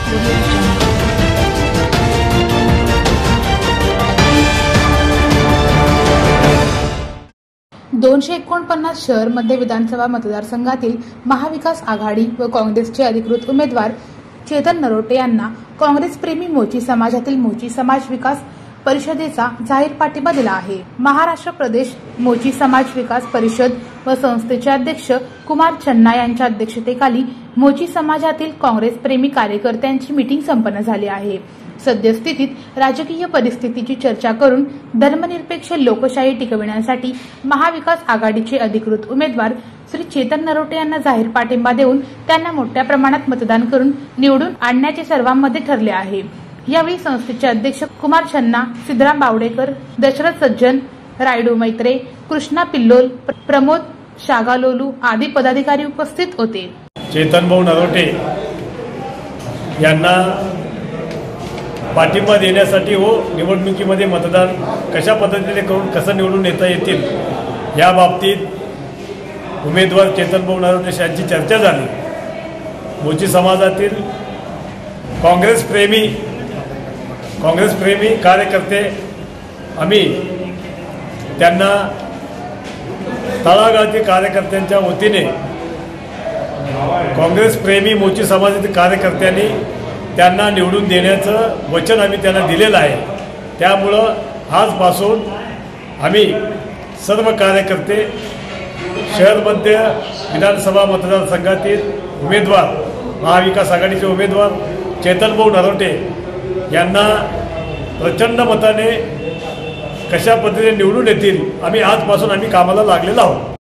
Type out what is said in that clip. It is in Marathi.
249 शहर मध्य विधानसभा मतदारसंघातील महाविकास आघाडी व काँग्रेसचे अधिकृत उमेदवार चेतन नरोटे यांना काँग्रेस प्रेमी मोची समाजातील मोची समाज विकास परिषदेचा जाहीर पाठिंबा दिला आहे। महाराष्ट्र प्रदेश मोची समाज विकास परिषद व संस्थेचे अध्यक्ष कुमार छन्ना यांच्या अध्यक्षतेखाली मोची समाजातील काँग्रेस प्रेमी कार्यकर्त्यांची मीटिंग संपन्न झाली आहे। सद्यस्थितीत राजकीय परिस्थितीची चर्चा करून धर्मनिरपेक्ष लोकशाही टिकविण्यासाठी महाविकास आघाडीचे अधिकृत उमेदवार श्री चेतन नरोटे यांना जाहीर पाठिंबा देऊन त्यांना मोठ्या प्रमाणात मतदान करून निवडून आणण्याचे सर्वांमध्ये ठरले आहे। यावेळी संस्थेचे अध्यक्ष कुमार छन्ना, सिद्धराम बावडेकर, दशरथ सज्जन, रायडू मैत्रे, कृष्णा पिल्लोल, प्रमोद शागालोलू आदी पदाधिकारी उपस्थित होते। चेतन भाऊ नरोटे यांना पाठिंबा देण्यासाठी व निवडणुकीमध्ये मतदान कशा पद्धतीने करून कसं निवडून येता येतील या बाबतीत उमेदवार चेतन भाऊ नरोटे यांची चर्चा झाली। मोची समाजातील काँग्रेस प्रेमी कार्यकर्ते आम्ही त्यांना तळागाळातील कार्यकर्त्यांच्या वतीने काँग्रेस प्रेमी मोची समाजातील कार्यकर्त्यांनी त्यांना निवडून देण्याचं वचन आम्ही त्यांना दिलेलं आहे। त्यामुळं आजपासून आम्ही सर्व कार्यकर्ते शहर मध्य विधानसभा मतदारसंघातील उमेदवार महाविकास आघाडीचे उमेदवार चेतन भाऊ नरोटे यांना प्रचंड मताने कशा पद्धतीने निवडून येतील आम्ही आजपासून कामाला लागलेलो आहोत।